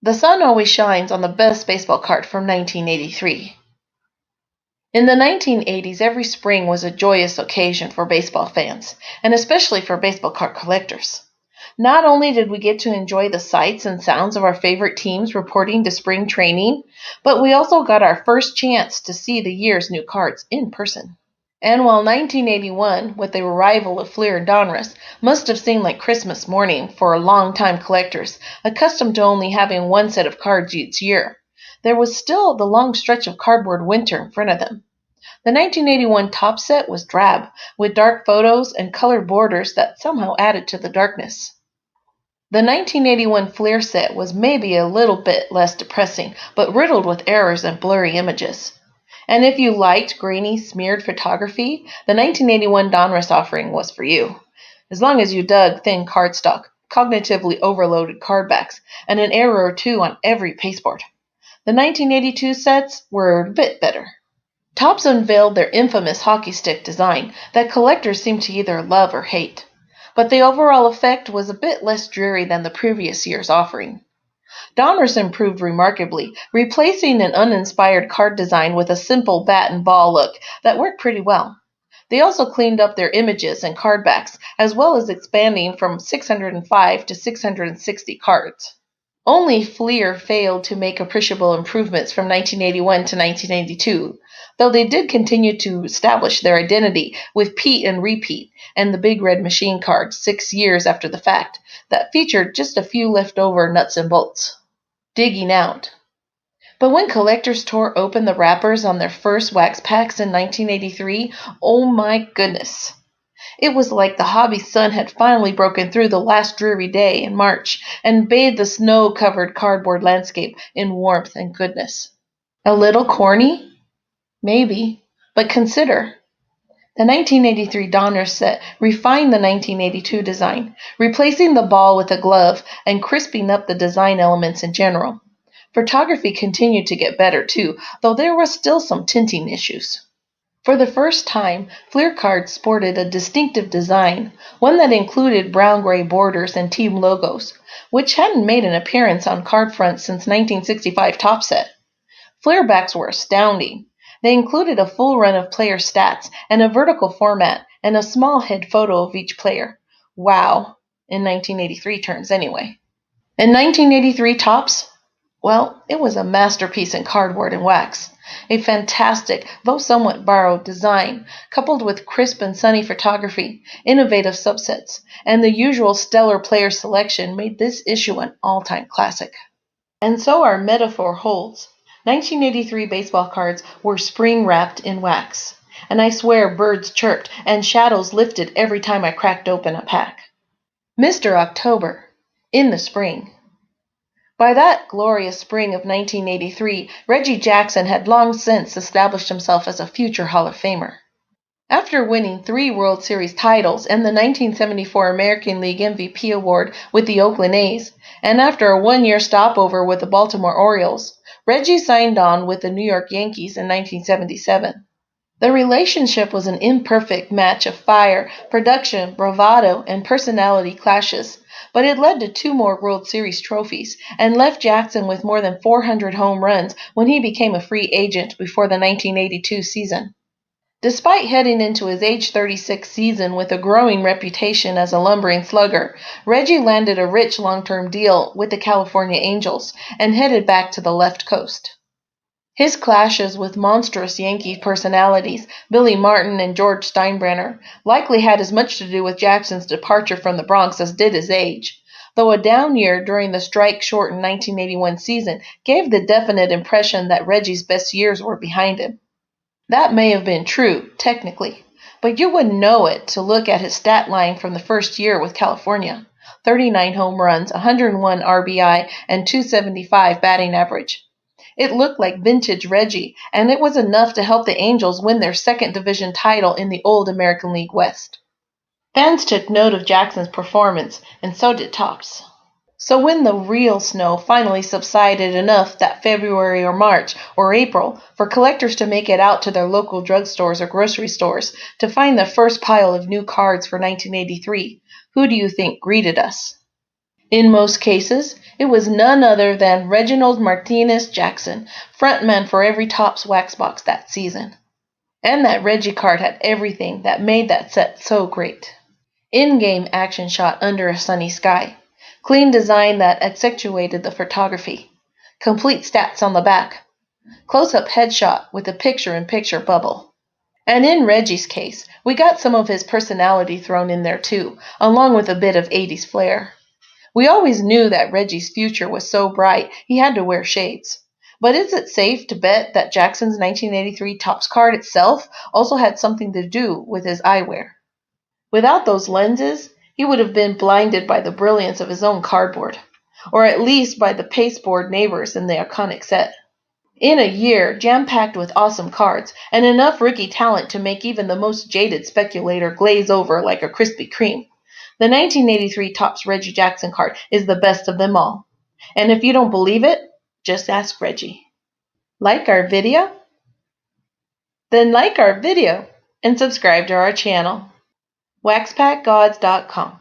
The sun always shines on the best baseball card from 1983. In the 1980s, every spring was a joyous occasion for baseball fans, and especially for baseball card collectors. Not only did we get to enjoy the sights and sounds of our favorite teams reporting to spring training, but we also got our first chance to see the year's new cards in person. And while 1981, with the arrival of Fleer and Donruss, must have seemed like Christmas morning for long-time collectors, accustomed to only having one set of cards each year, there was still the long stretch of cardboard winter in front of them. The 1981 top set was drab, with dark photos and colored borders that somehow added to the darkness. The 1981 Fleer set was maybe a little bit less depressing, but riddled with errors and blurry images. And if you liked grainy, smeared photography, the 1981 Donruss offering was for you, as long as you dug thin cardstock, cognitively overloaded cardbacks, and an error or two on every pasteboard. The 1982 sets were a bit better. Topps unveiled their infamous hockey stick design that collectors seem to either love or hate, but the overall effect was a bit less dreary than the previous year's offering. Donruss improved remarkably, replacing an uninspired card design with a simple bat and ball look that worked pretty well. They also cleaned up their images and card backs, as well as expanding from 605 to 660 cards. Only Fleer failed to make appreciable improvements from 1981 to 1982, though they did continue to establish their identity with Pete and Repeat and the Big Red Machine card 6 years after the fact that featured just a few leftover nuts and bolts. Digging out. But when collectors tore open the wrappers on their first wax packs in 1983, oh my goodness. It was like the hobby sun had finally broken through the last dreary day in March and bathed the snow-covered cardboard landscape in warmth and goodness. A little corny? Maybe, but consider. The 1983 Donruss set refined the 1982 design, replacing the ball with a glove and crisping up the design elements in general. Photography continued to get better too, though there were still some tinting issues. For the first time, Fleer cards sported a distinctive design, one that included brown-gray borders and team logos, which hadn't made an appearance on card fronts since 1965 Topps set. Fleer backs were astounding. They included a full run of player stats and a vertical format and a small head photo of each player. Wow, in 1983 terms anyway. In 1983 Topps, well, it was a masterpiece in cardboard and wax. A fantastic, though somewhat borrowed, design, coupled with crisp and sunny photography, innovative subsets, and the usual stellar player selection made this issue an all-time classic. And so our metaphor holds. 1983 baseball cards were spring-wrapped in wax, and I swear birds chirped and shadows lifted every time I cracked open a pack. Mr. October, in the spring. By that glorious spring of 1983, Reggie Jackson had long since established himself as a future Hall of Famer. After winning 3 World Series titles and the 1974 American League MVP award with the Oakland A's, and after a 1-year stopover with the Baltimore Orioles, Reggie signed on with the New York Yankees in 1977. The relationship was an imperfect match of fire, production, bravado, and personality clashes, but it led to 2 more World Series trophies and left Jackson with more than 400 home runs when he became a free agent before the 1982 season. Despite heading into his age 36 season with a growing reputation as a lumbering slugger, Reggie landed a rich long-term deal with the California Angels and headed back to the left coast. His clashes with monstrous Yankee personalities, Billy Martin and George Steinbrenner, likely had as much to do with Jackson's departure from the Bronx as did his age, though a down year during the strike-shortened 1981 season gave the definite impression that Reggie's best years were behind him. That may have been true, technically, but you wouldn't know it to look at his stat line from the first year with California. 39 home runs, 101 RBI, and .275 batting average. It looked like vintage Reggie, and it was enough to help the Angels win their second division title in the old American League West. Fans took note of Jackson's performance, and so did Topps. So when the real snow finally subsided enough that February or March or April for collectors to make it out to their local drugstores or grocery stores to find the first pile of new cards for 1983, who do you think greeted us? In most cases, It was none other than Reginald Martinez Jackson, frontman for every Topps wax box that season. And that Reggie card had everything that made that set so great. In-game action shot under a sunny sky, clean design that accentuated the photography, complete stats on the back, close-up headshot with a picture-in-picture bubble. And in Reggie's case, we got some of his personality thrown in there too, along with a bit of 80s flair. We always knew that Reggie's future was so bright he had to wear shades. But is it safe to bet that Jackson's 1983 Topps card itself also had something to do with his eyewear? Without those lenses, he would have been blinded by the brilliance of his own cardboard, or at least by the pasteboard neighbors in the iconic set. In a year jam-packed with awesome cards and enough rookie talent to make even the most jaded speculator glaze over like a Krispy Kreme, the 1983 Topps Reggie Jackson card is the best of them all. And if you don't believe it, just ask Reggie. Like our video? Then like our video and subscribe to our channel. WaxPackGods.com